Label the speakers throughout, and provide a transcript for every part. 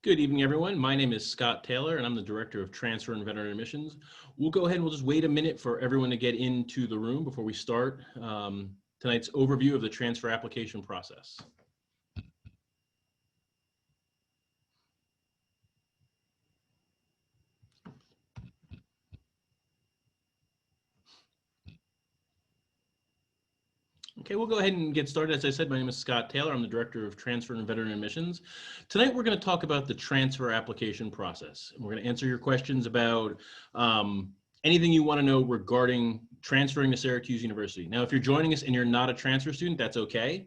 Speaker 1: Good evening, everyone. My name is Scott Taylor, and I'm the Director of Transfer and Veteran Admissions. We'll go ahead and we'll just wait a minute for everyone to get into the room before we start tonight's overview of the transfer application process. Okay, we'll go ahead and get started. As I said, my name is Scott Taylor. I'm the Director of Transfer and Veteran Admissions. Tonight, we're going to talk about the transfer application process. We're going to answer your questions about anything you want to know regarding transferring to Syracuse University. Now, if you're joining us and you're not a transfer student, that's okay.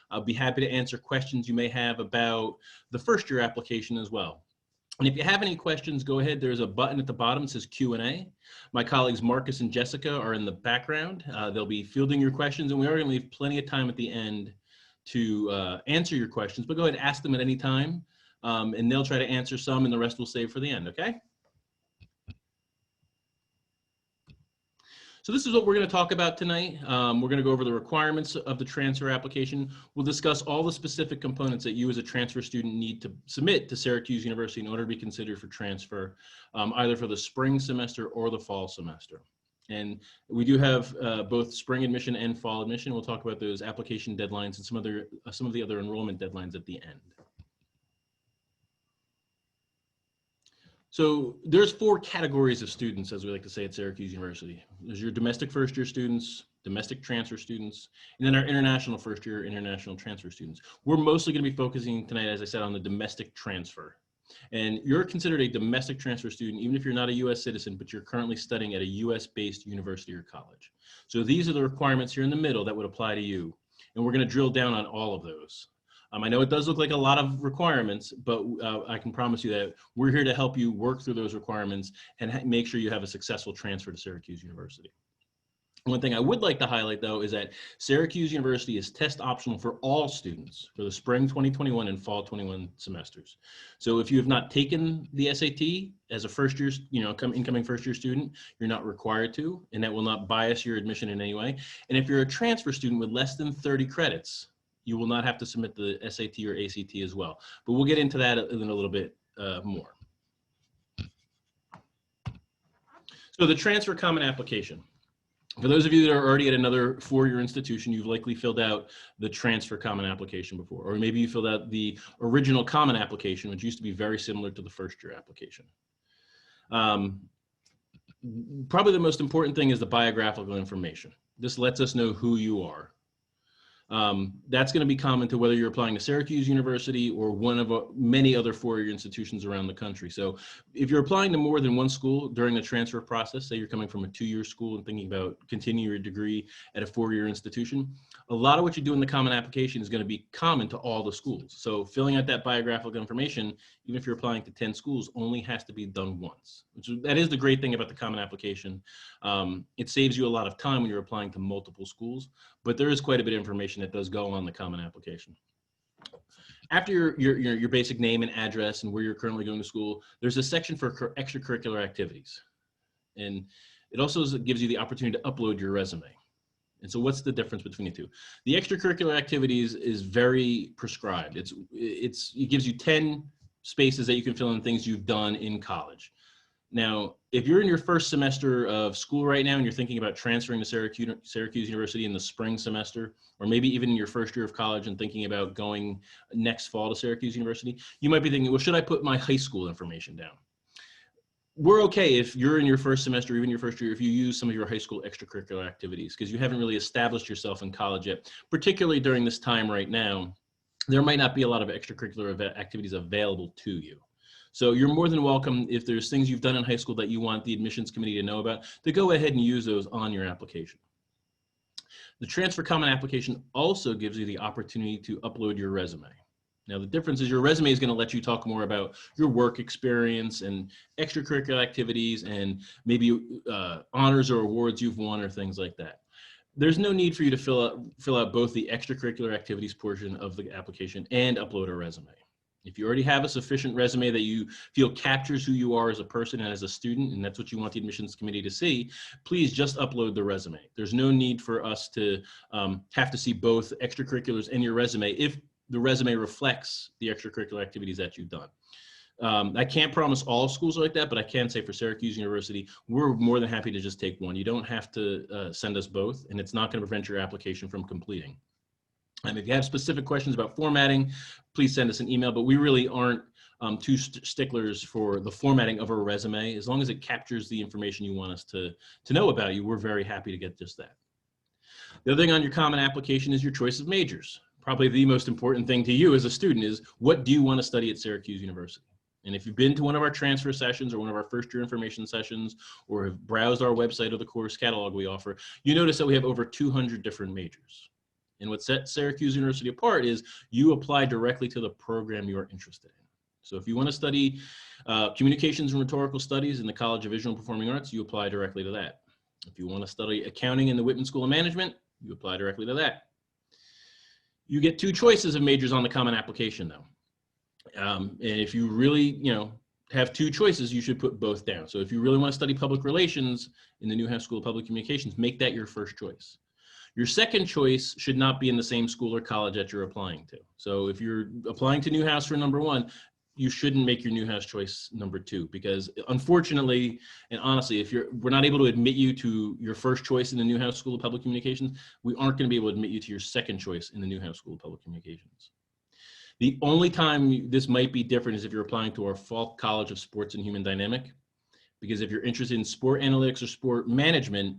Speaker 1: I'll be happy to answer questions you may have about the first year application as well. And if you have any questions, go ahead. There's a button at the bottom that says Q&A. My colleagues Marcus and Jessica are in the background. They'll be fielding your questions, and we are going to leave plenty of time at the end to answer your questions. But go ahead and ask them at any time, and they'll try to answer some, and the rest we'll save for the end, okay? So this is what we're going to talk about tonight. We're going to go over the requirements of the transfer application. We'll discuss all the specific components that you as a transfer student need to submit to Syracuse University in order to be considered for transfer, either for the spring semester or the fall semester. And we do have both spring admission and fall admission. We'll talk about those application deadlines and some of the other enrollment deadlines at the end. So there's 4 categories of students, as we like to say at Syracuse University. There's your domestic first year students, domestic transfer students, and then our international first year, international transfer students. We're mostly going to be focusing tonight, as I said, on the domestic transfer. And you're considered a domestic transfer student, even if you're not a U.S. citizen, but you're currently studying at a U.S.-based university or college. So these are the requirements here in the middle that would apply to you. And we're going to drill down on all of those. I know it does look like a lot of requirements, but I can promise you that we're here to help you work through those requirements and make sure you have a successful transfer to Syracuse University. One thing I would like to highlight, though, is that Syracuse University is test optional for all students for the spring 2021 and fall 21 semesters. So if you have not taken the SAT as a first year, incoming first year student, you're not required to, and that will not bias your admission in any way. And if you're a transfer student with less than 30 credits, you will not have to submit the SAT or ACT as well. But we'll get into that in a little bit more. So the transfer common application. For those of you that are already at another 4-year institution, you've likely filled out the transfer common application before, or maybe you filled out the original common application, which used to be very similar to the first year application. Probably the most important thing is the biographical information. This lets us know who you are. That's going to be common to whether you're applying to Syracuse University or one of many other 4-year institutions around the country. So if you're applying to more than one school during the transfer process, say you're coming from a 2-year school and thinking about continuing your degree at a 4-year institution, a lot of what you do in the common application is going to be common to all the schools. So filling out that biographical information, even if you're applying to 10 schools, only has to be done once. That is the great thing about the common application. It saves you a lot of time when you're applying to multiple schools, but there is quite a bit of information that does go on the common application. After your basic name and address and where you're currently going to school, there's a section for extracurricular activities. And it also gives you the opportunity to upload your resume. And so what's the difference between the two? The extracurricular activities is very prescribed. It gives you 10 spaces that you can fill in things you've done in college. Now, if you're in your first semester of school right now and you're thinking about transferring to Syracuse University in the spring semester, or maybe even in your first year of college and thinking about going next fall to Syracuse University, you might be thinking, well, should I put my high school information down? We're okay if you're in your first semester, even your first year, if you use some of your high school extracurricular activities, because you haven't really established yourself in college yet, particularly during this time right now. There might not be a lot of extracurricular activities available to you. So you're more than welcome, if there's things you've done in high school that you want the admissions committee to know about, to go ahead and use those on your application. The transfer common application also gives you the opportunity to upload your resume. Now, the difference is your resume is going to let you talk more about your work experience and extracurricular activities and maybe honors or awards you've won or things like that. There's no need for you to fill out both the extracurricular activities portion of the application and upload a resume. If you already have a sufficient resume that you feel captures who you are as a person and as a student, and that's what you want the admissions committee to see, please just upload the resume. There's no need for us to have to see both extracurriculars and your resume if the resume reflects the extracurricular activities that you've done. I can't promise all schools are like that, but I can say for Syracuse University, we're more than happy to just take one. You don't have to send us both, and it's not going to prevent your application from completing. And if you have specific questions about formatting, please send us an email, but we really aren't too sticklers for the formatting of a resume. As long as it captures the information you want us to know about you, we're very happy to get just that. The other thing on your common application is your choice of majors. Probably the most important thing to you as a student is, what do you want to study at Syracuse University? And if you've been to one of our transfer sessions or one of our first year information sessions, or have browsed our website or the course catalog we offer, you notice that we have over 200 different majors. And what sets Syracuse University apart is you apply directly to the program you're interested in. So if you want to study communications and rhetorical studies in the College of Visual and Performing Arts, you apply directly to that. If you want to study accounting in the Whitman School of Management, you apply directly to that. You get 2 choices of majors on the common application though. And if you really, have 2 choices, you should put both down. So if you really want to study public relations in the Newhouse School of Public Communications, make that your first choice. Your second choice should not be in the same school or college that you're applying to. So if you're applying to Newhouse for number 1, you shouldn't make your Newhouse choice number 2, because unfortunately, and honestly, if we're not able to admit you to your first choice in the Newhouse School of Public Communications, we aren't going to be able to admit you to your second choice in the Newhouse School of Public Communications. The only time this might be different is if you're applying to our Falk College of Sports and Human Dynamic, because if you're interested in sport analytics or sport management,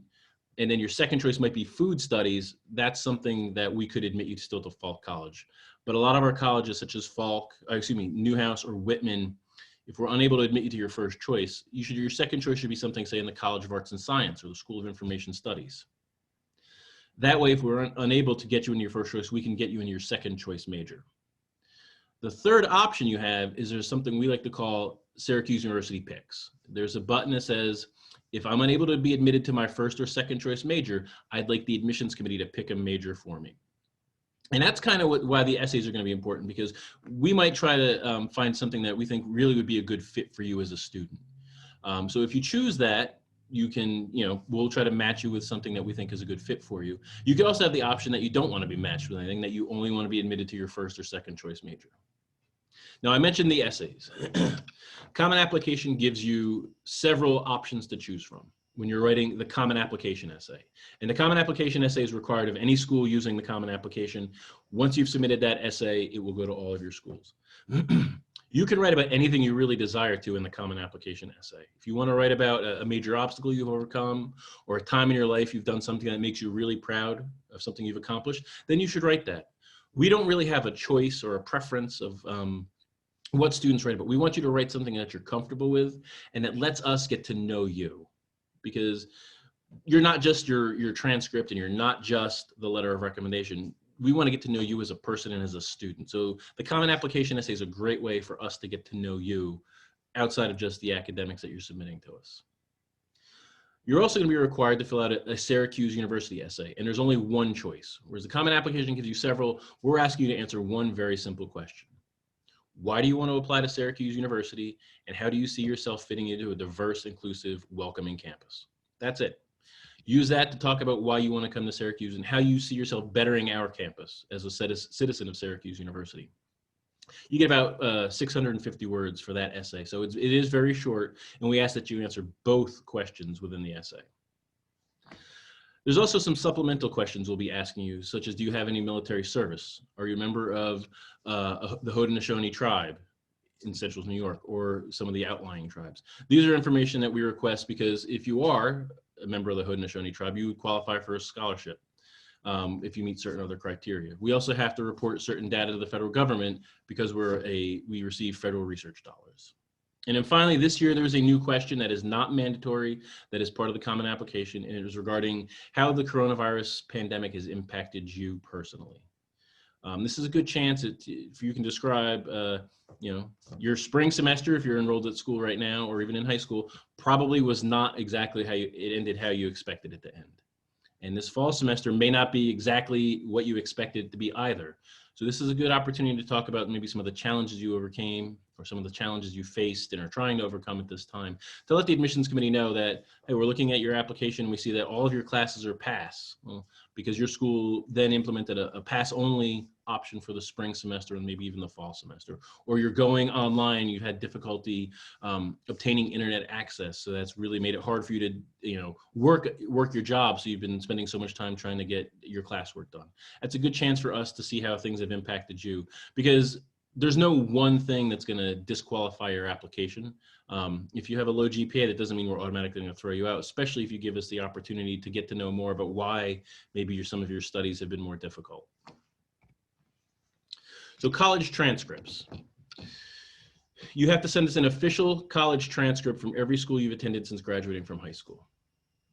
Speaker 1: and then your second choice might be food studies, that's something that we could admit you still to Falk College. But a lot of our colleges, such as Newhouse or Whitman, if we're unable to admit you to your first choice, your second choice should be something, say, in the College of Arts and Science or the School of Information Studies. That way, if we're unable to get you into your first choice, we can get you into your second choice major. The third option you have is there's something we like to call Syracuse University Picks. There's a button that says, if I'm unable to be admitted to my first or second choice major, I'd like the admissions committee to pick a major for me. And that's kind of why the essays are going to be important, because we might try to find something that we think really would be a good fit for you as a student. So if you choose that, you can, we'll try to match you with something that we think is a good fit for you. You can also have the option that you don't want to be matched with anything, that you only want to be admitted to your first or second choice major. Now, I mentioned the essays. Common application gives you several options to choose from when you're writing the common application essay. And the common application essay is required of any school using the common application. Once you've submitted that essay, it will go to all of your schools. You can write about anything you really desire to in the common application essay. If you want to write about a major obstacle you've overcome, or a time in your life you've done something that makes you really proud of something you've accomplished, then you should write that. We don't really have a choice or a preference of what students write, but we want you to write something that you're comfortable with and that lets us get to know you, because you're not just your transcript and you're not just the letter of recommendation. We want to get to know you as a person and as a student. So the common application essay is a great way for us to get to know you outside of just the academics that you're submitting to us. You're also going to be required to fill out a Syracuse University essay, and there's only one choice. Whereas the common application gives you several, we're asking you to answer one very simple question. Why do you want to apply to Syracuse University, and how do you see yourself fitting into a diverse, inclusive, welcoming campus? That's it. Use that to talk about why you want to come to Syracuse and how you see yourself bettering our campus as a citizen of Syracuse University. You get about 650 words for that essay, so it is very short, and we ask that you answer both questions within the essay. There's also some supplemental questions we'll be asking you, such as, do you have any military service? Are you a member of the Haudenosaunee tribe in Central New York, or some of the outlying tribes? These are information that we request because if you are a member of the Haudenosaunee tribe, you would qualify for a scholarship if you meet certain other criteria. We also have to report certain data to the federal government because we receive federal research dollars. And then finally, this year, there's a new question that is not mandatory, that is part of the common application, and it is regarding how the coronavirus pandemic has impacted you personally. This is a good chance if you can describe, your spring semester, if you're enrolled at school right now, or even in high school, probably was not exactly it ended how you expected it to end. And this fall semester may not be exactly what you expected it to be either. So this is a good opportunity to talk about maybe some of the challenges you overcame, or some of the challenges you faced and are trying to overcome at this time, to let the admissions committee know that, hey, we're looking at your application, we see that all of your classes are pass. Well, because your school then implemented a pass-only option for the spring semester and maybe even the fall semester, or you're going online, you've had difficulty obtaining internet access, so that's really made it hard for you to work your job, so you've been spending so much time trying to get your classwork done. That's a good chance for us to see how things have impacted you, because there's no one thing that's going to disqualify your application. If you have a low GPA, that doesn't mean we're automatically going to throw you out, especially if you give us the opportunity to get to know more about why maybe some of your studies have been more difficult. So college transcripts. You have to send us an official college transcript from every school you've attended since graduating from high school.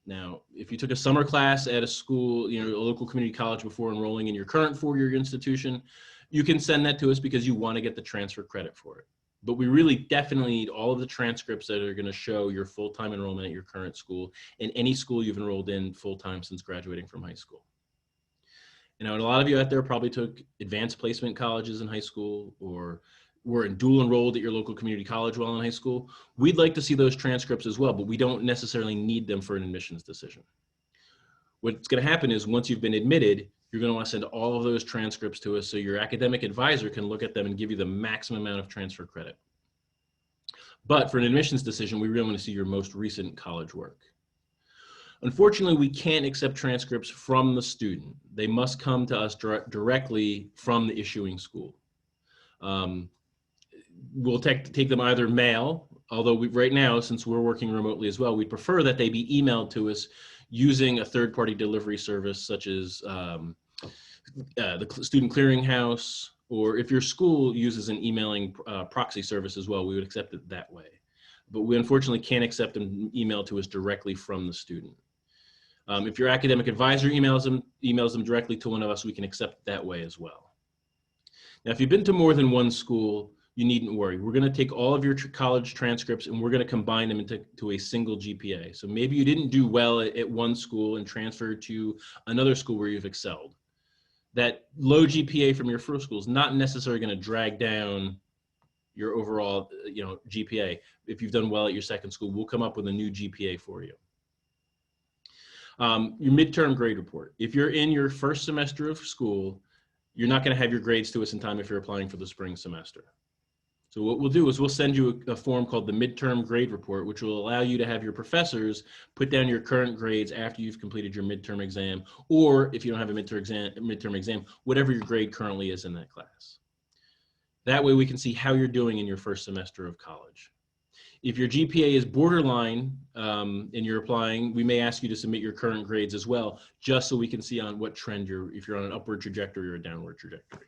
Speaker 1: Now, if you took a summer class at a school, a local community college before enrolling in your current four-year institution, you can send that to us because you want to get the transfer credit for it. But we really definitely need all of the transcripts that are going to show your full-time enrollment at your current school and any school you've enrolled in full-time since graduating from high school. And a lot of you out there probably took advanced placement colleges in high school or were dual enrolled at your local community college while in high school. We'd like to see those transcripts as well, but we don't necessarily need them for an admissions decision. What's going to happen is once you've been admitted, you're going to want to send all of those transcripts to us so your academic advisor can look at them and give you the maximum amount of transfer credit. But for an admissions decision, we really want to see your most recent college work. Unfortunately, we can't accept transcripts from the student. They must come to us directly from the issuing school. We'll take them either mail, although right now, since we're working remotely as well, we prefer that they be emailed to us using a third-party delivery service such as the Student Clearinghouse, or if your school uses an emailing proxy service as well, we would accept it that way. But we unfortunately can't accept them emailed to us directly from the student. If your academic advisor emails them directly to one of us, we can accept it that way as well. Now, if you've been to more than one school, you needn't worry. We're going to take all of your college transcripts and we're going to combine them into a single GPA. So maybe you didn't do well at one school and transferred to another school where you've excelled. That low GPA from your first school is not necessarily going to drag down your overall GPA. If you've done well at your second school, we'll come up with a new GPA for you. Your midterm grade report. If you're in your first semester of school, you're not going to have your grades to us in time if you're applying for the spring semester. So what we'll do is we'll send you a form called the midterm grade report, which will allow you to have your professors put down your current grades after you've completed your midterm exam, or if you don't have a midterm exam, whatever your grade currently is in that class. That way we can see how you're doing in your first semester of college. If your GPA is borderline and you're applying, we may ask you to submit your current grades as well, just so we can see on what trend if you're on an upward trajectory or a downward trajectory.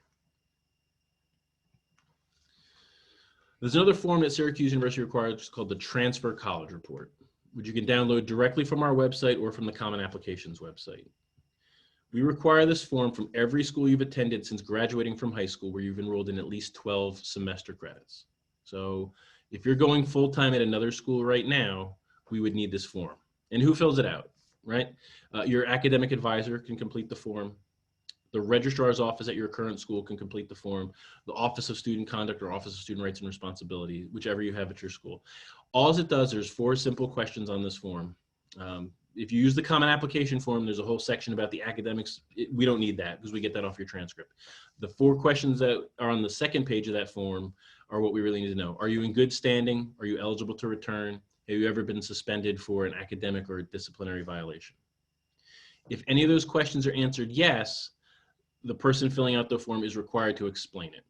Speaker 1: There's another form that Syracuse University requires called the Transfer College Report, which you can download directly from our website or from the Common Applications website. We require this form from every school you've attended since graduating from high school where you've enrolled in at least 12 semester credits. So if you're going full-time at another school right now, we would need this form. And who fills it out, right? Your academic advisor can complete the form. The registrar's office at your current school can complete the form. The Office of Student Conduct or Office of Student Rights and Responsibility, whichever you have at your school. All it does, there's 4 simple questions on this form. If you use the Common Application form, there's a whole section about the academics. We don't need that because we get that off your transcript. The 4 questions that are on the second page of that form are what we really need to know. Are you in good standing? Are you eligible to return? Have you ever been suspended for an academic or disciplinary violation? If any of those questions are answered yes, the person filling out the form is required to explain it.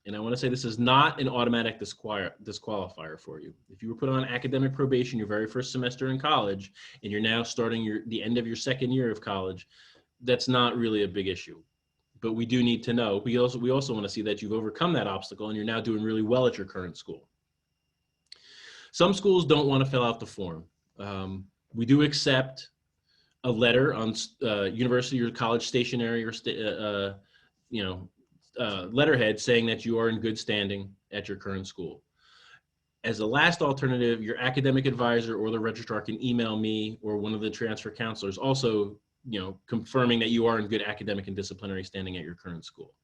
Speaker 1: And I want to say this is not an automatic disqualifier for you. If you were put on academic probation your very first semester in college, and you're now starting the end of your second year of college, that's not really a big issue. But we do need to know. We also want to see that you've overcome that obstacle and you're now doing really well at your current school. Some schools don't want to fill out the form. We do accept a letter on university or college stationery or letterhead saying that you are in good standing at your current school. As a last alternative, your academic advisor or the registrar can email me or one of the transfer counselors also, confirming that you are in good academic and disciplinary standing at your current school.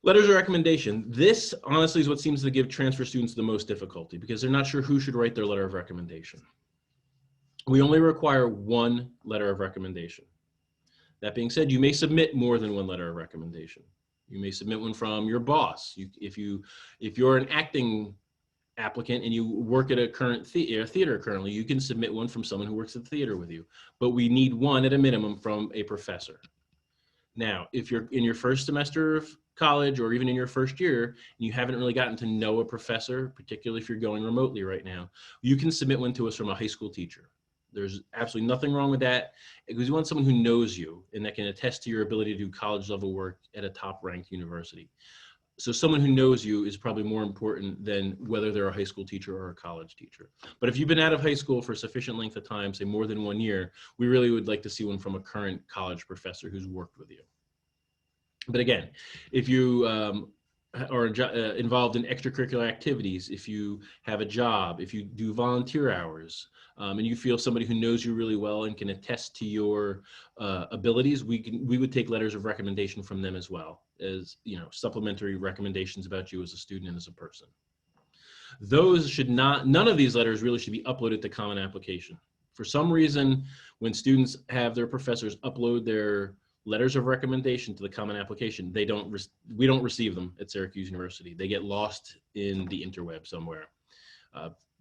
Speaker 1: Letters of recommendation. This honestly is what seems to give transfer students the most difficulty because they're not sure who should write their letter of recommendation. We only require one letter of recommendation. That being said, you may submit more than one letter of recommendation. You may submit one from your boss. If you're an acting applicant and you work at a current theater currently, you can submit one from someone who works at the theater with you. But we need one at a minimum from a professor. Now, if you're in your first semester of college or even in your first year and you haven't really gotten to know a professor, particularly if you're going remotely right now, you can submit one to us from a high school teacher. There's absolutely nothing wrong with that, because we want someone who knows you and that can attest to your ability to do college level work at a top ranked university. So someone who knows you is probably more important than whether they're a high school teacher or a college teacher. But if you've been out of high school for a sufficient length of time, say more than 1 year, we really would like to see one from a current college professor who's worked with you. But again, if you are involved in extracurricular activities, if you have a job, if you do volunteer hours, and you feel somebody who knows you really well and can attest to your abilities, we would take letters of recommendation from them as well as, supplementary recommendations about you as a student and as a person. Those should not, none of these letters really should be uploaded to Common Application. For some reason, when students have their professors upload their letters of recommendation to the Common Application, we don't receive them at Syracuse University. They get lost in the interweb somewhere.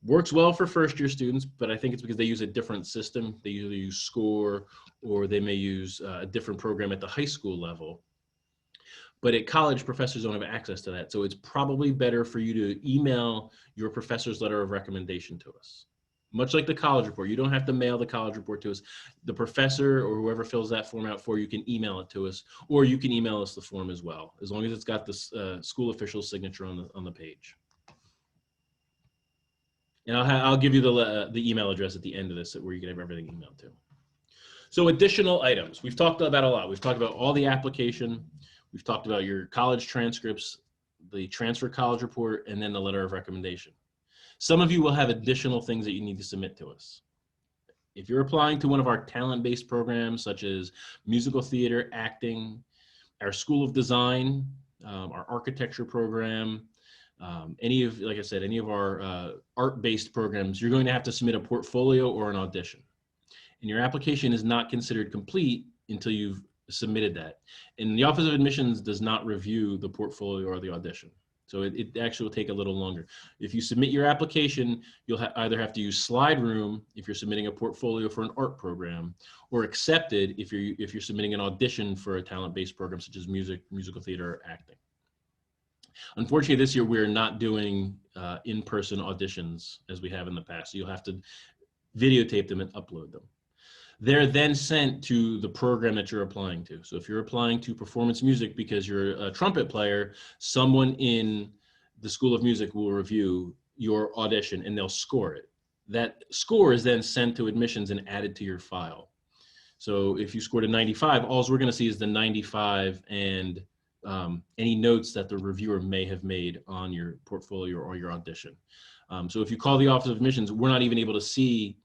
Speaker 1: Works well for first year students, but I think it's because they use a different system. They usually use SCORE, or they may use a different program at the high school level. But at college, professors don't have access to that. So it's probably better for you to email your professor's letter of recommendation to us. Much like the college report, you don't have to mail the college report to us. The professor or whoever fills that form out for you can email it to us, or you can email us the form as well, as long as it's got the school official signature on the page. And I'll give you the email address at the end of this where you can have everything emailed to. So additional items. We've talked about a lot. We've talked about all the application. We've talked about your college transcripts, the transfer college report, and then the letter of recommendation. Some of you will have additional things that you need to submit to us. If you're applying to one of our talent-based programs, such as musical theater, acting, our School of Design, our architecture program, any of our art-based programs, you're going to have to submit a portfolio or an audition. And your application is not considered complete until you've submitted that. And the Office of Admissions does not review the portfolio or the audition. So it actually will take a little longer. If you submit your application, you'll either have to use Slide Room if you're submitting a portfolio for an art program, or Accepted if you're submitting an audition for a talent-based program such as musical theater, or acting. Unfortunately, this year we're not doing in-person auditions as we have in the past. So you'll have to videotape them and upload them. They're then sent to the program that you're applying to. So if you're applying to performance music because you're a trumpet player, someone in the School of Music will review your audition and they'll score it. That score is then sent to admissions and added to your file. So if you scored a 95, all we're going to see is the 95 and any notes that the reviewer may have made on your portfolio or your audition. So if you call the Office of Admissions, we're not even able to see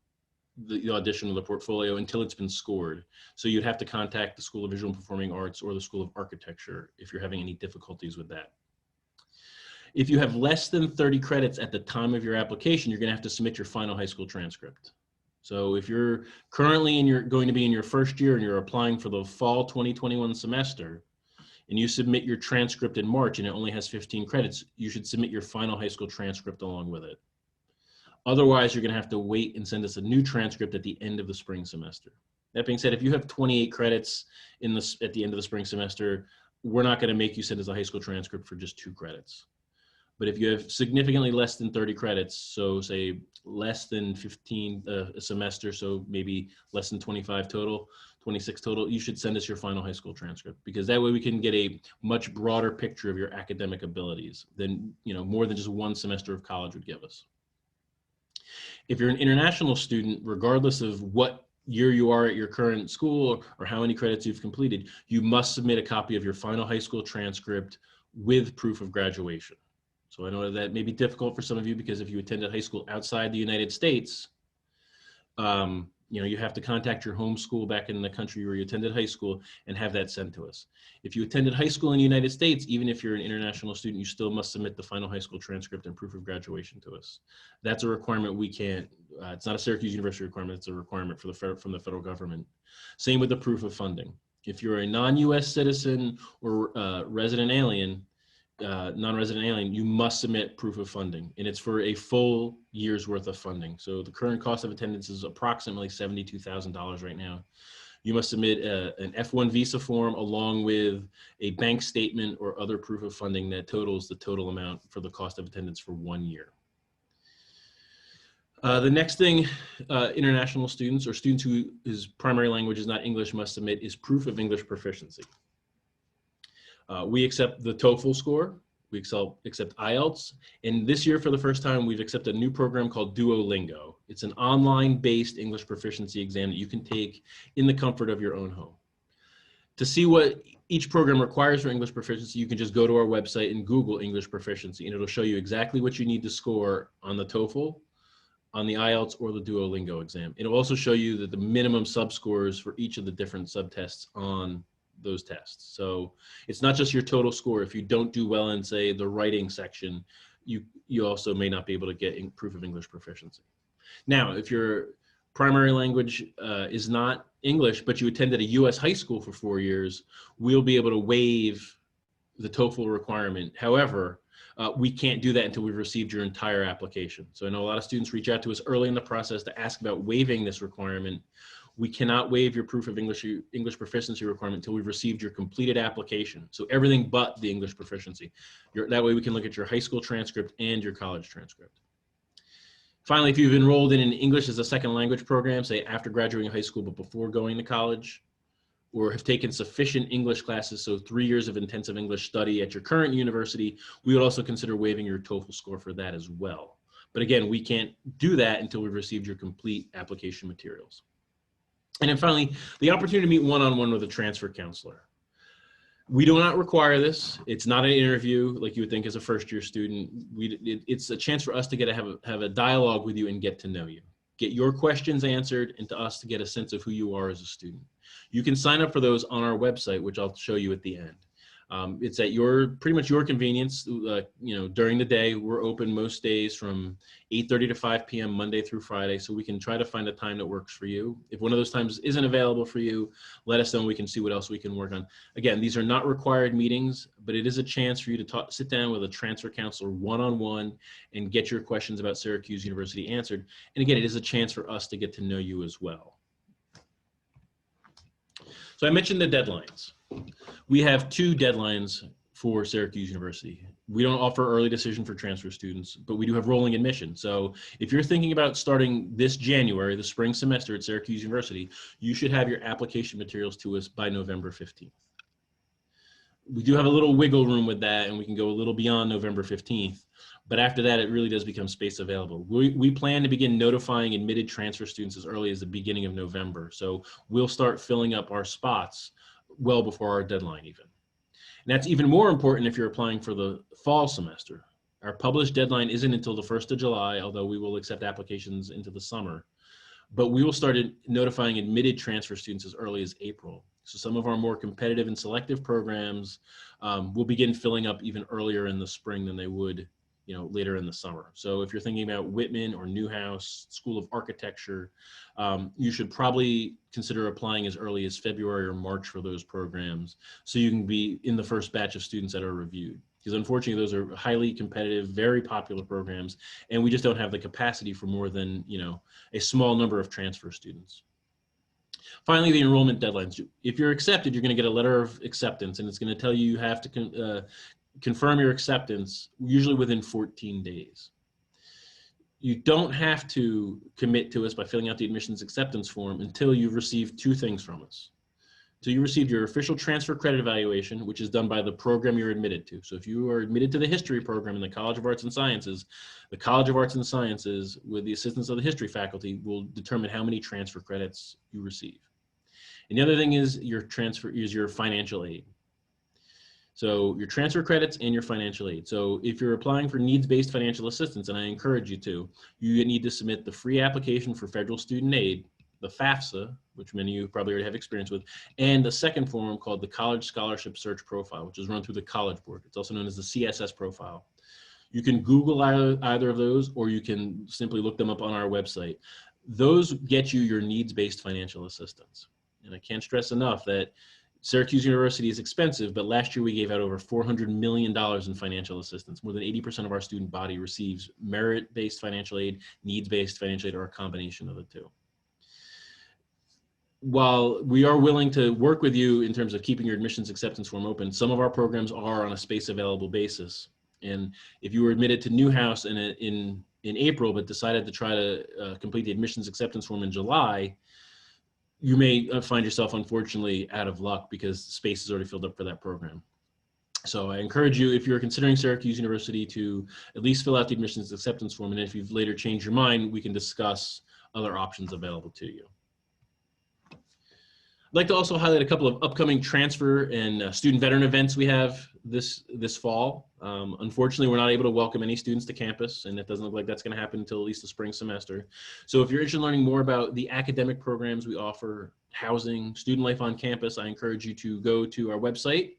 Speaker 1: the audition or the portfolio until it's been scored. So you'd have to contact the School of Visual and Performing Arts or the School of Architecture if you're having any difficulties with that. If you have less than 30 credits at the time of your application, you're going to have to submit your final high school transcript. So if you're currently going to be in your first year and you're applying for the fall 2021 semester, and you submit your transcript in March and it only has 15 credits, you should submit your final high school transcript along with it. Otherwise, you're going to have to wait and send us a new transcript at the end of the spring semester. That being said, if you have 28 credits at the end of the spring semester, we're not going to make you send us a high school transcript for just 2 credits. But if you have significantly less than 30 credits, so say less than 15 a semester, so maybe less than 25 total, 26 total, you should send us your final high school transcript, because that way we can get a much broader picture of your academic abilities than, more than just 1 semester of college would give us. If you're an international student, regardless of what year you are at your current school or how many credits you've completed, you must submit a copy of your final high school transcript with proof of graduation. So I know that may be difficult for some of you, because if you attended high school outside the United States, You have to contact your home school back in the country where you attended high school and have that sent to us. If you attended high school in the United States, even if you're an international student, you still must submit the final high school transcript and proof of graduation to us. That's a requirement we can't, it's not a Syracuse University requirement, it's a requirement from the federal government. Same with the proof of funding. If you're a non-US citizen or resident alien, non-resident alien, you must submit proof of funding, and it's for a full year's worth of funding. So the current cost of attendance is approximately $72,000 right now. You must submit an F1 visa form along with a bank statement or other proof of funding that totals the total amount for the cost of attendance for 1 year. The next thing international students or students whose primary language is not English must submit is proof of English proficiency. We accept the TOEFL score, we accept IELTS, and this year for the first time we've accepted a new program called Duolingo. It's an online-based English proficiency exam that you can take in the comfort of your own home. To see what each program requires for English proficiency, you can just go to our website and Google English proficiency, and it'll show you exactly what you need to score on the TOEFL, on the IELTS, or the Duolingo exam. It'll also show you that the minimum sub-scores for each of the different subtests on those tests. So it's not just your total score. If you don't do well in, say, the writing section, you also may not be able to get proof of English proficiency. Now, if your primary language is not English, but you attended a US high school for 4 years, we'll be able to waive the TOEFL requirement. However, we can't do that until we've received your entire application. So I know a lot of students reach out to us early in the process to ask about waiving this requirement. We cannot waive your proof of English proficiency requirement until we've received your completed application. So everything but the English proficiency. That way we can look at your high school transcript and your college transcript. Finally, if you've enrolled in an English as a second language program, say after graduating high school but before going to college, or have taken sufficient English classes, so 3 years of intensive English study at your current university, we would also consider waiving your TOEFL score for that as well. But again, we can't do that until we've received your complete application materials. And then finally, the opportunity to meet one-on-one with a transfer counselor. We do not require this. It's not an interview like you would think as a first-year student. It's a chance for us to have a dialogue with you and get to know you. Get your questions answered, and to us to get a sense of who you are as a student. You can sign up for those on our website, which I'll show you at the end. It's at pretty much your convenience. During the day, we're open most days from 8:30 to 5 p.m. Monday through Friday, so we can try to find a time that works for you. If one of those times isn't available for you, let us know and we can see what else we can work on. Again, these are not required meetings, but it is a chance for you to sit down with a transfer counselor one-on-one and get your questions about Syracuse University answered. And again, it is a chance for us to get to know you as well. So I mentioned the deadlines. We have 2 deadlines for Syracuse University. We don't offer early decision for transfer students, but we do have rolling admission. So if you're thinking about starting this January, the spring semester at Syracuse University, you should have your application materials to us by November 15th. We do have a little wiggle room with that, and we can go a little beyond November 15th. But after that, it really does become space available. We plan to begin notifying admitted transfer students as early as the beginning of November. So we'll start filling up our spots well before our deadline even. And that's even more important if you're applying for the fall semester. Our published deadline isn't until the 1st of July, although we will accept applications into the summer. But we will start notifying admitted transfer students as early as April. So some of our more competitive and selective programs will begin filling up even earlier in the spring than they would later in the summer. So if you're thinking about Whitman or Newhouse, School of Architecture, you should probably consider applying as early as February or March for those programs so you can be in the first batch of students that are reviewed. Because unfortunately, those are highly competitive, very popular programs, and we just don't have the capacity for more than a small number of transfer students. Finally, the enrollment deadlines. If you're accepted, you're going to get a letter of acceptance, and it's going to tell you have to confirm your acceptance, usually within 14 days. You don't have to commit to us by filling out the admissions acceptance form until you've received 2 things from us. So you received your official transfer credit evaluation, which is done by the program you're admitted to. So if you are admitted to the history program in the College of Arts and Sciences, the College of Arts and Sciences, with the assistance of the history faculty, will determine how many transfer credits you receive. And the other thing is your financial aid. So your transfer credits and your financial aid. So if you're applying for needs-based financial assistance, and I encourage you to, you need to submit the free application for federal student aid, the FAFSA, which many of you probably already have experience with, and the second form called the College Scholarship Search Profile, which is run through the College Board. It's also known as the CSS Profile. You can Google either of those, or you can simply look them up on our website. Those get you your needs-based financial assistance. And I can't stress enough that Syracuse University is expensive, but last year we gave out over $400 million in financial assistance. More than 80% of our student body receives merit-based financial aid, needs-based financial aid, or a combination of the two. While we are willing to work with you in terms of keeping your admissions acceptance form open, some of our programs are on a space available basis. And if you were admitted to Newhouse in April, but decided to try to complete the admissions acceptance form in July, you may find yourself, unfortunately, out of luck because space is already filled up for that program. So I encourage you, if you're considering Syracuse University, to at least fill out the admissions acceptance form. And if you've later changed your mind, we can discuss other options available to you. I'd like to also highlight a couple of upcoming transfer and student veteran events we have this fall. Unfortunately, we're not able to welcome any students to campus, and it doesn't look like that's going to happen until at least the spring semester. So if you're interested in learning more about the academic programs we offer, housing, student life on campus, I encourage you to go to our website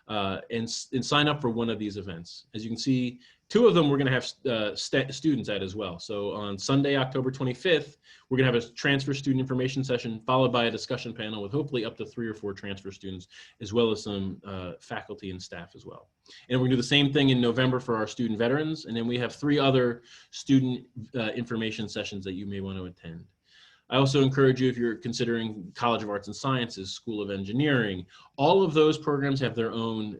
Speaker 1: and sign up for one of these events. As you can see, two of them we're going to have students at as well. So on Sunday, October 25th, we're going to have a transfer student information session followed by a discussion panel with hopefully up to 3 or 4 transfer students, as well as some faculty and staff as well. And we're going to do the same thing in November for our student veterans. And then we have 3 other student information sessions that you may want to attend. I also encourage you, if you're considering College of Arts and Sciences, School of Engineering, all of those programs have their own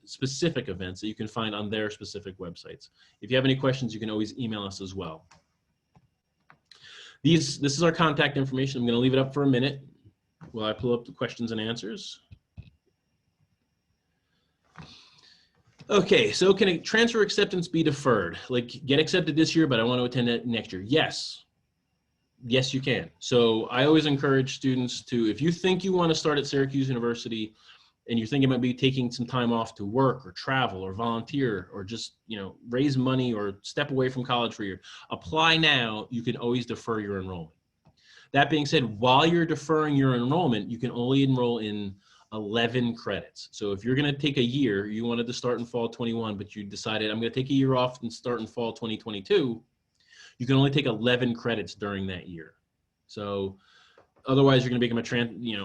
Speaker 1: specific events that you can find on their specific websites. If you have any questions, you can always email us as well. This is our contact information. I'm going to leave it up for a minute while I pull up the questions and answers. Okay, so can a transfer acceptance be deferred? Like, get accepted this year, but I want to attend it next year. Yes. Yes, you can. So I always encourage students to, if you think you want to start at Syracuse University and you're thinking about maybe taking some time off to work or travel or volunteer or just, raise money or step away from college for a year, apply now. You can always defer your enrollment. That being said, while you're deferring your enrollment, you can only enroll in 11 credits. So if you're going to take a year, you wanted to start in fall 21, but you decided I'm going to take a year off and start in fall 2022, you can only take 11 credits during that year. So otherwise you're going to become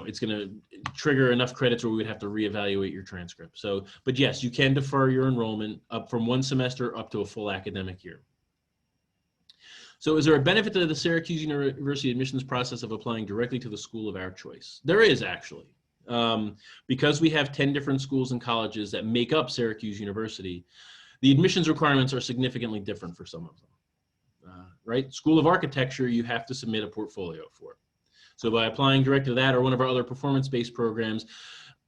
Speaker 1: it's going to trigger enough credits where we would have to reevaluate your transcript. So, but yes, you can defer your enrollment up from 1 semester up to a full academic year. So is there a benefit to the Syracuse University admissions process of applying directly to the school of our choice? There is, actually. Because we have 10 different schools and colleges that make up Syracuse University, the admissions requirements are significantly different for some of them. Right? School of Architecture, you have to submit a portfolio for. So by applying direct to that or one of our other performance-based programs,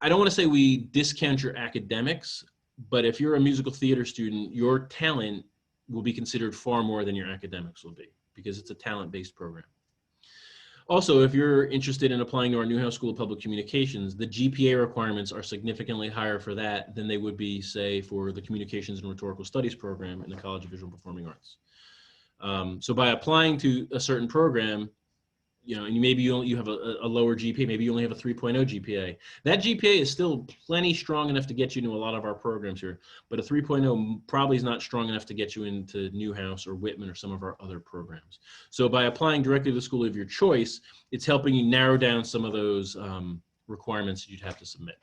Speaker 1: I don't want to say we discount your academics, but if you're a musical theater student, your talent will be considered far more than your academics will be because it's a talent-based program. Also, if you're interested in applying to our Newhouse School of Public Communications, the GPA requirements are significantly higher for that than they would be, say, for the Communications and Rhetorical Studies program in the College of Visual and Performing Arts. So by applying to a certain program, and maybe you have a lower GPA, maybe you only have a 3.0 GPA. That GPA is still plenty strong enough to get you into a lot of our programs here, but a 3.0 probably is not strong enough to get you into Newhouse or Whitman or some of our other programs. So by applying directly to the school of your choice, it's helping you narrow down some of those requirements that you'd have to submit.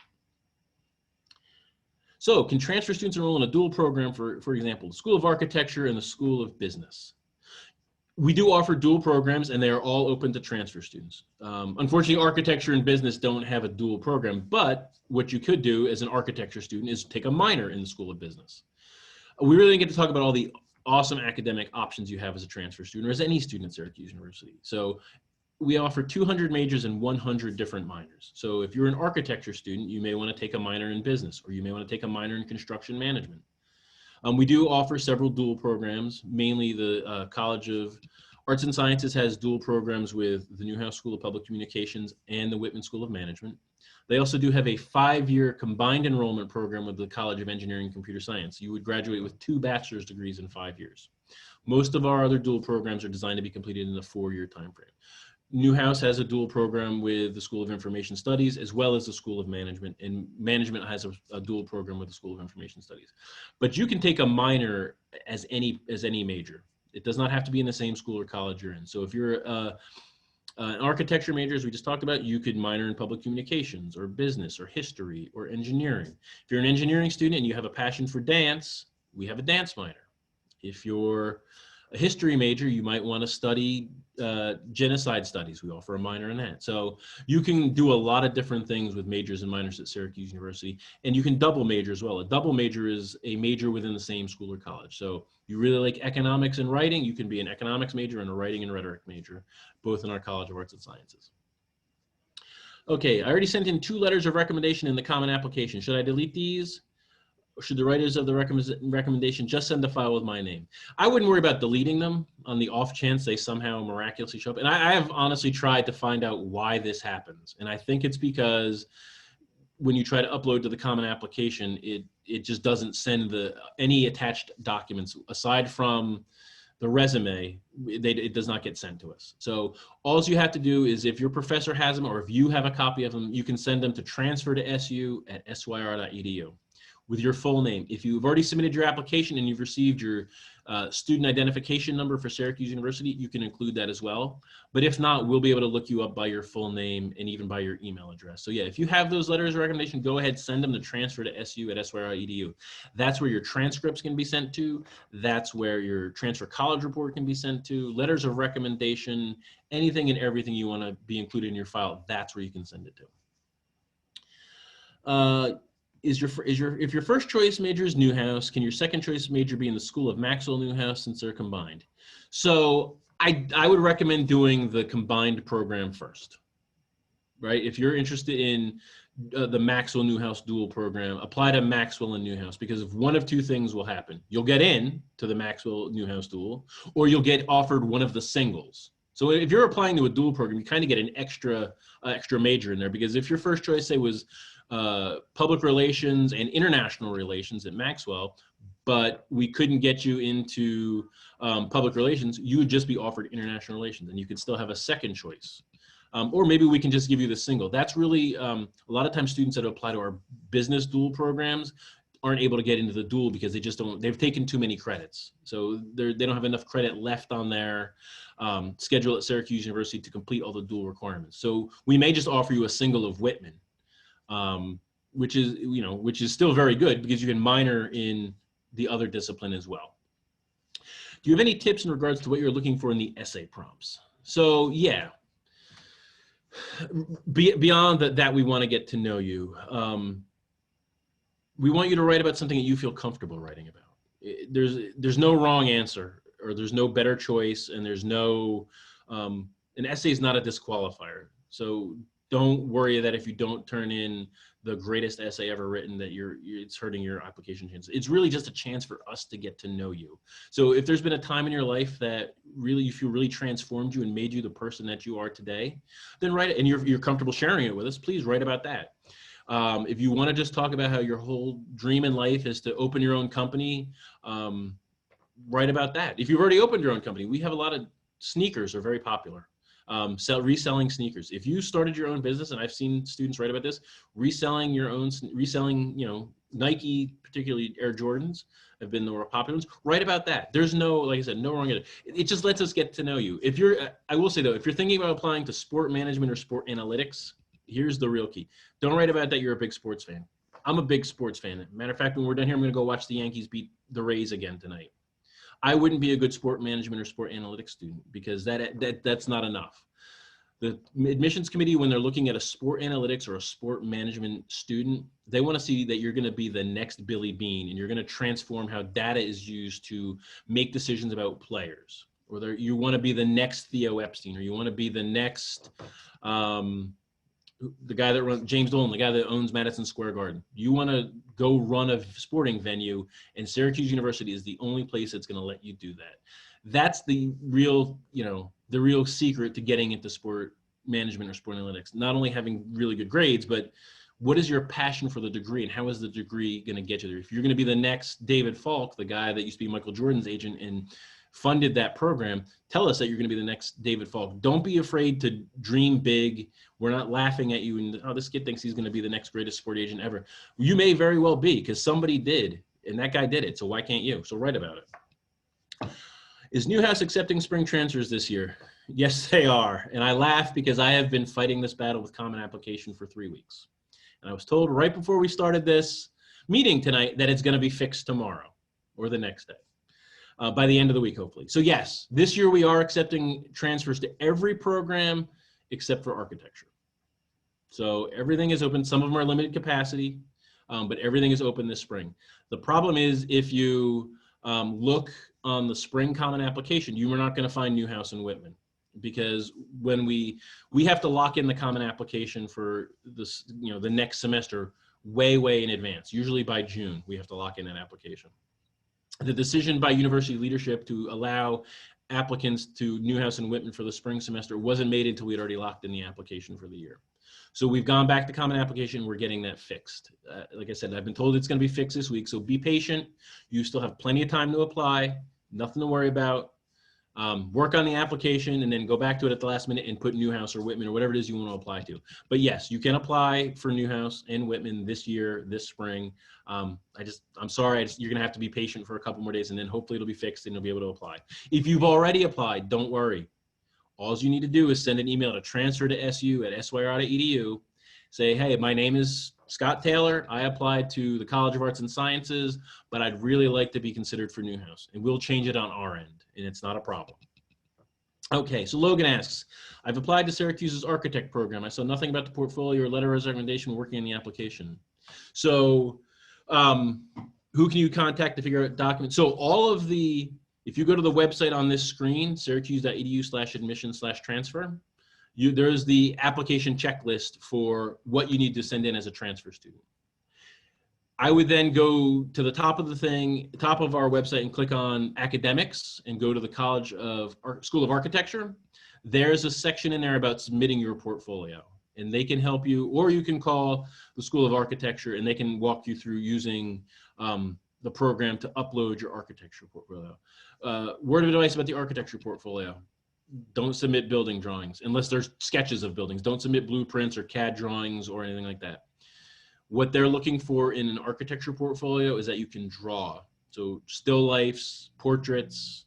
Speaker 1: So can transfer students enroll in a dual program, for example, the School of Architecture and the School of Business? We do offer dual programs, and they are all open to transfer students. Unfortunately, architecture and business don't have a dual program, but what you could do as an architecture student is take a minor in the School of Business. We really didn't get to talk about all the awesome academic options you have as a transfer student or as any student at Syracuse University. So we offer 200 majors and 100 different minors. So if you're an architecture student, you may want to take a minor in business, or you may want to take a minor in construction management. We do offer several dual programs, mainly the College of Arts and Sciences has dual programs with the Newhouse School of Public Communications and the Whitman School of Management. They also do have a 5-year combined enrollment program with the College of Engineering and Computer Science. You would graduate with 2 bachelor's degrees in 5 years. Most of our other dual programs are designed to be completed in a 4-year time frame. Newhouse has a dual program with the School of Information Studies as well as the School of Management, and Management has a dual program with the School of Information Studies. But you can take a minor as any major. It does not have to be in the same school or college you're in. So if you're an architecture major, as we just talked about, you could minor in public communications or business or history or engineering. If you're an engineering student and you have a passion for dance, we have a dance minor. If you're a history major, you might want to study genocide studies. We offer a minor in that. So you can do a lot of different things with majors and minors at Syracuse University, and you can double major as well. A double major is a major within the same school or college. So you really like economics and writing, you can be an economics major and a writing and rhetoric major, both in our College of Arts and Sciences. Okay, I already sent in 2 letters of recommendation in the common application. Should I delete these? Or should the writers of the recommendation just send a file with my name? I wouldn't worry about deleting them on the off chance they somehow miraculously show up. And I have honestly tried to find out why this happens. And I think it's because when you try to upload to the common application, it just doesn't send any attached documents aside from the resume. It does not get sent to us. So all you have to do is, if your professor has them or if you have a copy of them, you can send them to transfer@syr.edu. with your full name. If you've already submitted your application and you've received your student identification number for Syracuse University, you can include that as well. But if not, we'll be able to look you up by your full name and even by your email address. So yeah, if you have those letters of recommendation, go ahead, send them to transfer@syr.edu. That's where your transcripts can be sent to. That's where your transfer college report can be sent to. Letters of recommendation, anything and everything you want to be included in your file, that's where you can send it to. If your first choice major is Newhouse, can your second choice major be in the School of Maxwell Newhouse since they're combined? So I would recommend doing the combined program first, right? If you're interested in the Maxwell Newhouse dual program, apply to Maxwell and Newhouse, because if one of 2 things will happen. You'll get in to the Maxwell Newhouse dual, or you'll get offered one of the singles. So if you're applying to a dual program, you kind of get an extra major in there, because if your first choice, say, was public relations and international relations at Maxwell, but we couldn't get you into public relations, you would just be offered international relations, and you could still have a second choice. Or maybe we can just give you the single. That's really, a lot of times students that apply to our business dual programs aren't able to get into the dual because they've taken too many credits. So they don't have enough credit left on their schedule at Syracuse University to complete all the dual requirements. So we may just offer you a single of Whitman, which is still very good because you can minor in the other discipline as well. Do you have any tips in regards to what you're looking for in the essay prompts? So yeah, beyond that we want to get to know you. We want you to write about something that you feel comfortable writing about. There's no wrong answer, or there's no better choice, and there's no, an essay is not a disqualifier. So don't worry that if you don't turn in the greatest essay ever written that it's hurting your application chances. It's really just a chance for us to get to know you. So if there's been a time in your life that really you feel really transformed you and made you the person that you are today, then write it, and you're comfortable sharing it with us, please write about that. If you want to just talk about how your whole dream in life is to open your own company, write about that. If you've already opened your own company, we have a lot of sneakers are very popular. Reselling sneakers. If you started your own business, and I've seen students write about this, reselling, Nike, particularly Air Jordans, have been the more popular ones. Write about that. There's no, like I said, no wrong. It just lets us get to know you. I will say though, if you're thinking about applying to sport management or sport analytics, here's the real key. Don't write about that you're a big sports fan. I'm a big sports fan. Matter of fact, when we're done here, I'm going to go watch the Yankees beat the Rays again tonight. I wouldn't be a good sport management or sport analytics student because that's not enough. The admissions committee, when they're looking at a sport analytics or a sport management student, they want to see that you're going to be the next Billy Bean, and you're going to transform how data is used to make decisions about players. Or you want to be the next Theo Epstein, or you want to be the next the guy that runs James Dolan, the guy that owns Madison Square Garden. You want to go run a sporting venue, and Syracuse University is the only place that's going to let you do that. That's the real, the real secret to getting into sport management or sport analytics. Not only having really good grades, but what is your passion for the degree, and how is the degree going to get you there? If you're going to be the next David Falk, the guy that used to be Michael Jordan's agent and funded that program, tell us that you're going to be the next David Falk. Don't be afraid to dream big. We're not laughing at you and, oh, this kid thinks he's going to be the next greatest sport agent ever. You may very well be, because somebody did, and that guy did it. So why can't you? So write about it. Is Newhouse accepting spring transfers this year? Yes, they are. And I laugh because I have been fighting this battle with Common Application for 3 weeks. And I was told right before we started this meeting tonight that it's going to be fixed tomorrow or the next day. By the end of the week, hopefully. So yes, this year we are accepting transfers to every program except for architecture. So everything is open. Some of them are limited capacity, but everything is open this spring. The problem is if you look on the spring Common Application, you are not going to find Newhouse and Whitman, because when we have to lock in the Common Application for this, the next semester way in advance. Usually by June, we have to lock in an application. The decision by university leadership to allow applicants to Newhouse and Whitman for the spring semester wasn't made until we'd already locked in the application for the year. So we've gone back to Common Application. We're getting that fixed. Like I said, I've been told it's going to be fixed this week. So be patient. You still have plenty of time to apply. Nothing to worry about. Work on the application and then go back to it at the last minute and put Newhouse or Whitman or whatever it is you want to apply to. But yes, you can apply for Newhouse and Whitman this year, this spring. I'm sorry, you're going to have to be patient for a couple more days, and then hopefully it'll be fixed and you'll be able to apply. If you've already applied, don't worry. All you need to do is send an email to transfer@syr.edu. Say, hey, my name is Scott Taylor. I applied to the College of Arts and Sciences, but I'd really like to be considered for Newhouse, and we'll change it on our end, and it's not a problem. Okay, so Logan asks, I've applied to Syracuse's architect program. I saw nothing about the portfolio or letter of recommendation working on the application. So who can you contact to figure out documents? So if you go to the website on this screen, syracuse.edu/admission/transfer, there's the application checklist for what you need to send in as a transfer student. I would then go to the top of our website and click on academics and go to the School of Architecture. There's a section in there about submitting your portfolio, and they can help you, or you can call the School of Architecture and they can walk you through using the program to upload your architecture portfolio. Word of advice about the architecture portfolio: don't submit building drawings unless there's sketches of buildings. Don't submit blueprints or CAD drawings or anything like that. What they're looking for in an architecture portfolio is that you can draw. So still lifes, portraits,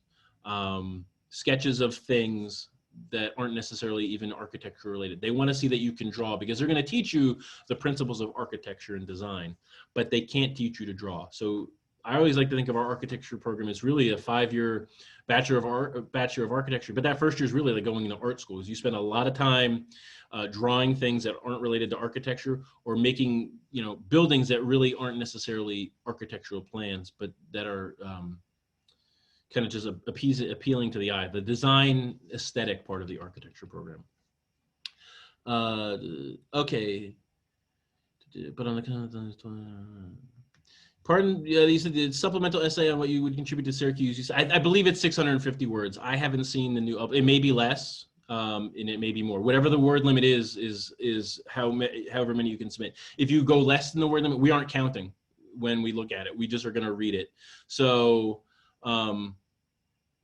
Speaker 1: sketches of things that aren't necessarily even architecture related. They want to see that you can draw, because they're going to teach you the principles of architecture and design, but they can't teach you to draw. So I always like to think of our architecture program as really a 5-year Bachelor of Architecture, but that first year is really like going into art schools. You spend a lot of time drawing things that aren't related to architecture, or making buildings that really aren't necessarily architectural plans, but that are kind of just appealing to the eye, the design aesthetic part of the architecture program. Okay, but on the pardon, you said the supplemental essay on what you would contribute to Syracuse. I believe it's 650 words. I haven't seen the new, it may be less, and it may be more. Whatever the word limit is however many you can submit. If you go less than the word limit, we aren't counting when we look at it. We just are going to read it. So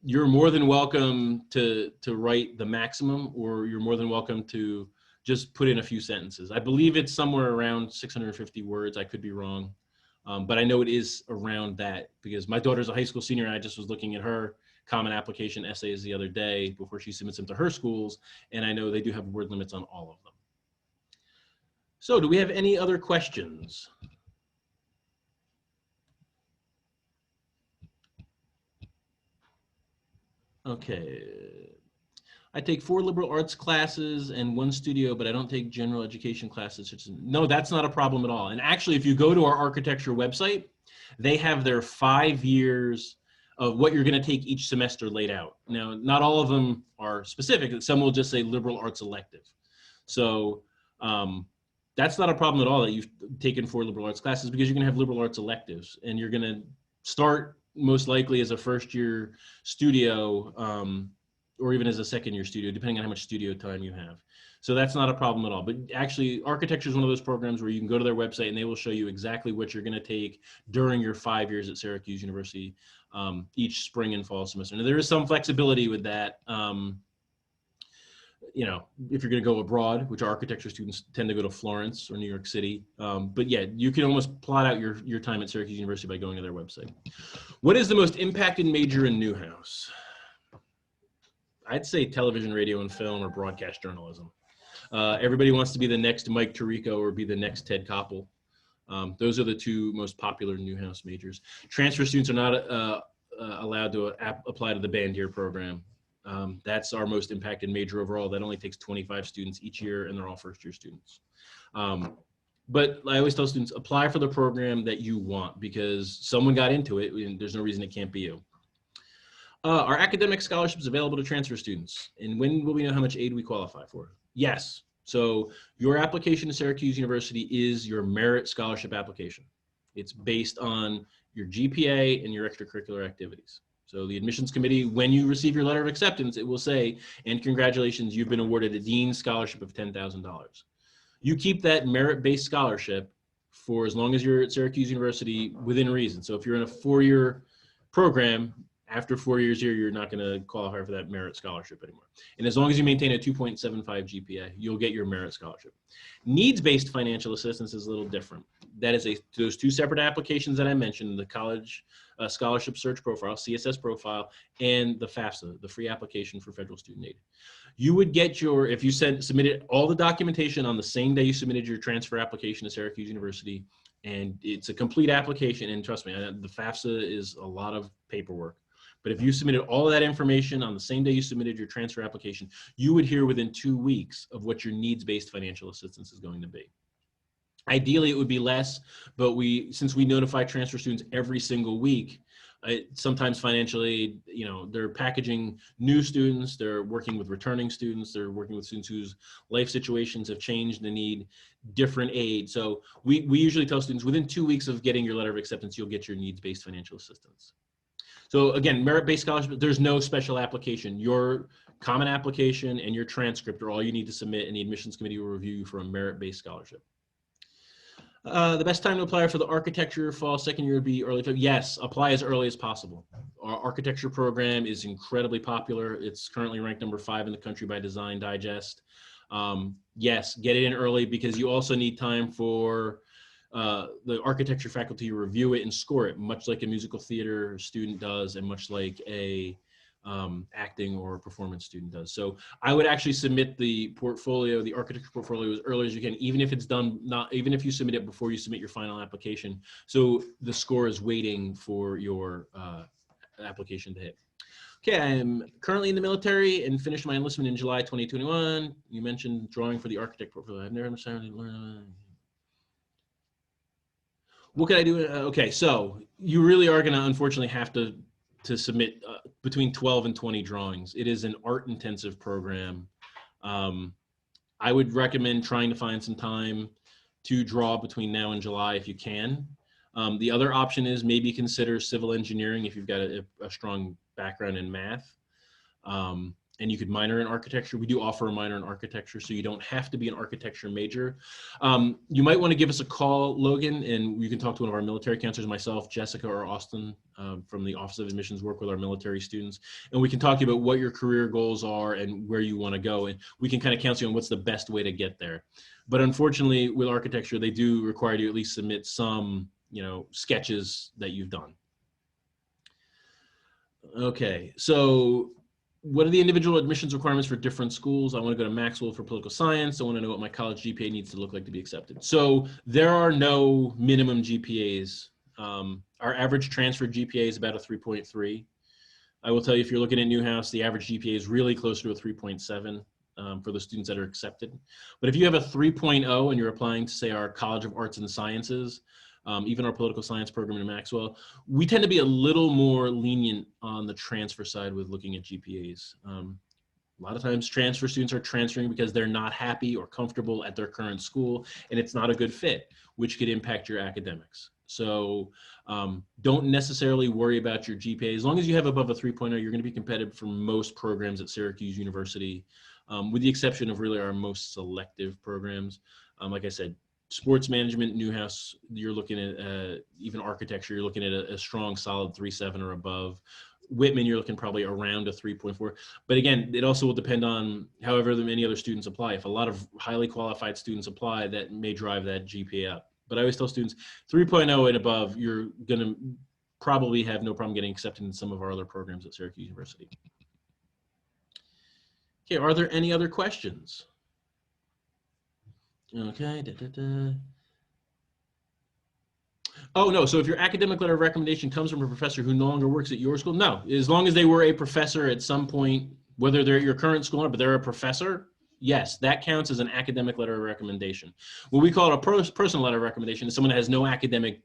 Speaker 1: you're more than welcome to write the maximum, or you're more than welcome to just put in a few sentences. I believe it's somewhere around 650 words. I could be wrong. But I know it is around that, because my daughter's a high school senior, and I just was looking at her Common Application essays the other day before she submits them to her schools, and I know they do have word limits on all of them. So do we have any other questions? Okay. I take 4 liberal arts classes and 1 studio, but I don't take general education classes. No, that's not a problem at all. And actually, if you go to our architecture website, they have their 5 years of what you're going to take each semester laid out. Now, not all of them are specific. Some will just say liberal arts elective. So that's not a problem at all that you've taken 4 liberal arts classes, because you're going to have liberal arts electives, and you're going to start most likely as a first-year studio, or even as a second-year studio, depending on how much studio time you have. So that's not a problem at all. But actually, architecture is one of those programs where you can go to their website and they will show you exactly what you're going to take during your 5 years at Syracuse University, each spring and fall semester. And there is some flexibility with that. You know, if you're going to go abroad, which architecture students tend to go to Florence or New York City. But yeah, you can almost plot out your time at Syracuse University by going to their website. What is the most impacted major in Newhouse? I'd say television, radio, and film, or broadcast journalism. Everybody wants to be the next Mike Tirico or be the next Ted Koppel. Those are the two most popular Newhouse majors. Transfer students are not allowed to apply to the Bandier program. That's our most impacted major overall. That only takes 25 students each year, and they're all first-year students. But I always tell students, apply for the program that you want, because someone got into it, and there's no reason it can't be you. Are academic scholarships available to transfer students? And when will we know how much aid we qualify for? Yes. So your application to Syracuse University is your merit scholarship application. It's based on your GPA and your extracurricular activities. So the admissions committee, when you receive your letter of acceptance, it will say, and congratulations, you've been awarded a Dean's Scholarship of $10,000. You keep that merit-based scholarship for as long as you're at Syracuse University within reason. So if you're in a 4-year program, after 4 years here, you're not going to qualify for that merit scholarship anymore. And as long as you maintain a 2.75 GPA, you'll get your merit scholarship. Needs-based financial assistance is a little different. That is those two separate applications that I mentioned, the College Scholarship Search Profile, CSS Profile, and the FAFSA, the Free Application for Federal Student Aid. You would get your, if you submitted all the documentation on the same day you submitted your transfer application to Syracuse University, and it's a complete application, and trust me, the FAFSA is a lot of paperwork. But if you submitted all of that information on the same day you submitted your transfer application, you would hear within 2 weeks of what your needs-based financial assistance is going to be. Ideally, it would be less, but since we notify transfer students every single week, sometimes financial aid, you know, they're packaging new students, they're working with returning students, they're working with students whose life situations have changed and need different aid. So we usually tell students within 2 weeks of getting your letter of acceptance, you'll get your needs-based financial assistance. So again, merit-based scholarship, there's no special application. Your common application and your transcript are all you need to submit, and the admissions committee will review you for a merit-based scholarship. The best time to apply for the architecture fall second year would be early February. Yes, apply as early as possible. Our architecture program is incredibly popular. It's currently ranked number 5 in the country by Design Digest. Yes, get it in early, because you also need time for the architecture faculty to review it and score it, much like a musical theater student does, and much like a acting or performance student does. So I would actually submit the portfolio, the architecture portfolio, as early as you can, even if it's done, even if you submit it before you submit your final application. So the score is waiting for your application to hit. Okay, I'm currently in the military and finished my enlistment in July 2021. You mentioned drawing for the architect portfolio. I've never necessarily learned. What can I do? Okay, so you really are going to unfortunately have to submit between 12 and 20 drawings. It is an art-intensive program. I would recommend trying to find some time to draw between now and July if you can. The other option is maybe consider civil engineering if you've got a strong background in math. And you could minor in architecture. We do offer a minor in architecture, so you don't have to be an architecture major. You might want to give us a call, Logan, and you can talk to one of our military counselors, myself, Jessica, or Austin from the Office of Admissions, work with our military students. And we can talk to you about what your career goals are and where you want to go. And we can kind of counsel you on what's the best way to get there. But unfortunately, with architecture, they do require you to at least submit some, you know, sketches that you've done. Okay, so what are the individual admissions requirements for different schools? I want to go to Maxwell for political science. I want to know what my college GPA needs to look like to be accepted. So there are no minimum GPAs. Our average transfer GPA is about a 3.3. I will tell you, if you're looking at Newhouse, the average GPA is really closer to a 3.7 for the students that are accepted. But if you have a 3.0 and you're applying to, say, our College of Arts and Sciences, even our political science program in Maxwell, we tend to be a little more lenient on the transfer side with looking at GPAs. A lot of times transfer students are transferring because they're not happy or comfortable at their current school, and it's not a good fit, which could impact your academics. So don't necessarily worry about your GPA. As long as you have above a 3.0, you're going to be competitive for most programs at Syracuse University. with the exception of really our most selective programs. Like I said, sports management, Newhouse, you're looking at even architecture, you're looking at a strong, solid 3.7 or above. Whitman, you're looking probably around a 3.4. But again, it also will depend on however many other students apply. If a lot of highly qualified students apply, that may drive that GPA up. But I always tell students 3.0 and above, you're going to probably have no problem getting accepted in some of our other programs at Syracuse University. Okay, are there any other questions? Okay. Oh, no. So if your academic letter of recommendation comes from a professor who no longer works at your school, no. As long as they were a professor at some point, whether they're at your current school or not, but they're a professor, yes, that counts as an academic letter of recommendation. What we call a personal letter of recommendation is someone that has no academic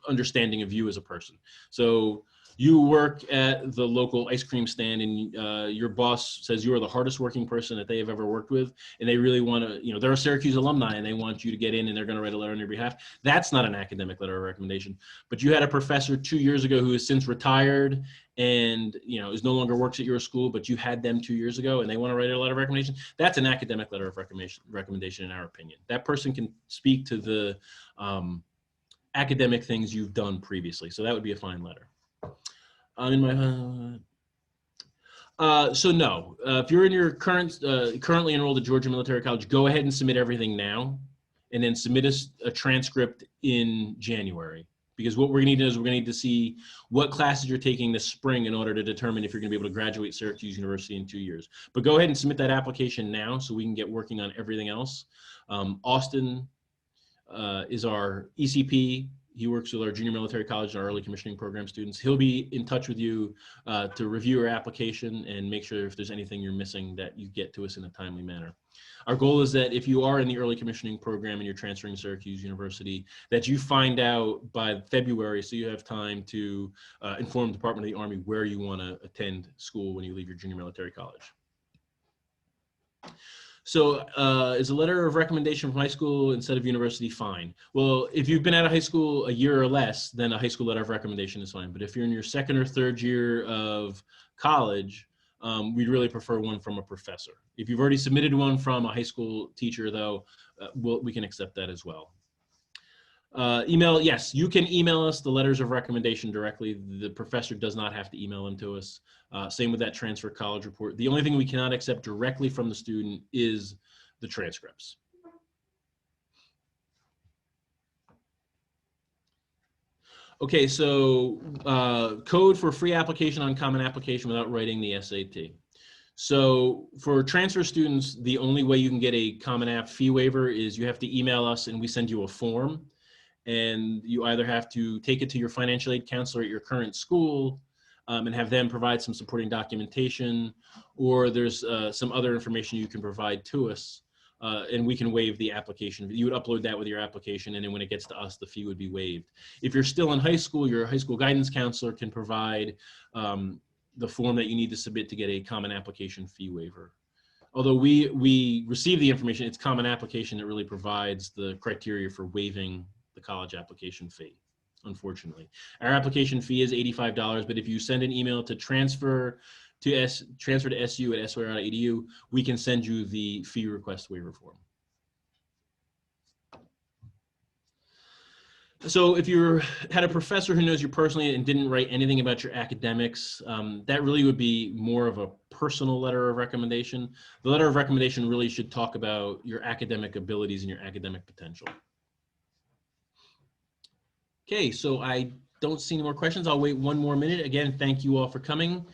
Speaker 1: understanding of you as a person. So you work at the local ice cream stand and your boss says you are the hardest working person that they have ever worked with, and they really want to, you know, they're a Syracuse alumni and they want you to get in and they're going to write a letter on your behalf. That's not an academic letter of recommendation. But you had a professor 2 years ago who has since retired and, you know, is no longer works at your school, but you had them 2 years ago and they want to write a letter of recommendation. That's an academic letter of recommendation in our opinion. That person can speak to the academic things you've done previously. So that would be a fine letter. So no, if you're in your currently enrolled at Georgia Military College, go ahead and submit everything now, and then submit a transcript in January. Because what we're going to need to do is we're going to need to see what classes you're taking this spring in order to determine if you're going to be able to graduate Syracuse University in 2 years. But go ahead and submit that application now so we can get working on everything else. Austin is our ECP. He works with our junior military college and our early commissioning program students. He'll be in touch with you to review your application and make sure if there's anything you're missing that you get to us in a timely manner. Our goal is that if you are in the early commissioning program and you're transferring to Syracuse University, that you find out by February so you have time to inform the Department of the Army where you want to attend school when you leave your junior military college. So is a letter of recommendation from high school instead of university fine? Well, if you've been out of high school a year or less, then a high school letter of recommendation is fine. But if you're in your second or third year of college, we'd really prefer one from a professor. If you've already submitted one from a high school teacher, though, we can accept that as well. Email, yes, you can email us the letters of recommendation directly. The professor does not have to email them to us. Same with that transfer college report. The only thing we cannot accept directly from the student is the transcripts. Okay, so code for free application on common application without writing the SAT. So for transfer students, the only way you can get a common app fee waiver is you have to email us and we send you a form. And you either have to take it to your financial aid counselor at your current school and have them provide some supporting documentation, or there's some other information you can provide to us and we can waive the application. You would upload that with your application, and then when it gets to us, the fee would be waived. If you're still in high school, your high school guidance counselor can provide the form that you need to submit to get a common application fee waiver. Although we receive the information, it's common application that really provides the criteria for waiving the college application fee, unfortunately. Our application fee is $85, but if you send an email to transfer to su@syr.edu, we can send you the fee request waiver form. So if you had a professor who knows you personally and didn't write anything about your academics, that really would be more of a personal letter of recommendation. The letter of recommendation really should talk about your academic abilities and your academic potential. Okay, so I don't see any more questions. I'll wait 1 more minute. Again, thank you all for coming.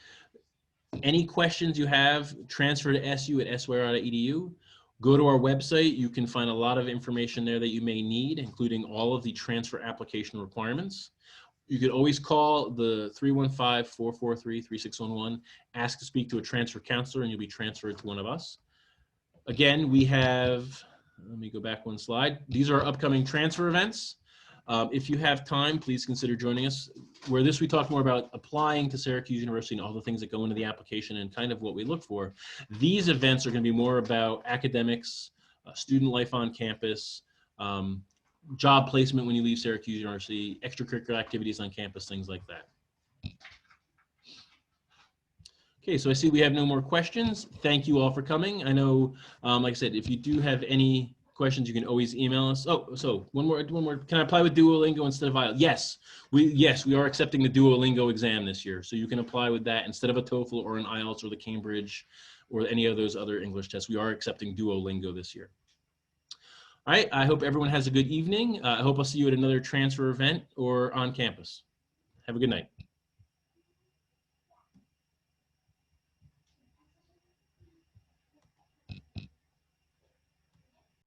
Speaker 1: Any questions you have, transfer to su@syr.edu. Go to our website. You can find a lot of information there that you may need, including all of the transfer application requirements. You could always call the 315-443-3611, ask to speak to a transfer counselor, and you'll be transferred to one of us. Again, we have, let me go back 1 slide. These are our upcoming transfer events. If you have time, please consider joining us. Where we talk more about applying to Syracuse University and all the things that go into the application and kind of what we look for. These events are going to be more about academics, student life on campus, job placement when you leave Syracuse University, extracurricular activities on campus, things like that. Okay, so I see we have no more questions. Thank you all for coming. I know, like I said, if you do have any questions, you can always email us. Oh, so one more. Can I apply with Duolingo instead of IELTS? Yes, we are accepting the Duolingo exam this year. So you can apply with that instead of a TOEFL or an IELTS or the Cambridge or any of those other English tests. We are accepting Duolingo this year. All right, I hope everyone has a good evening. I hope I'll see you at another transfer event or on campus. Have a good night.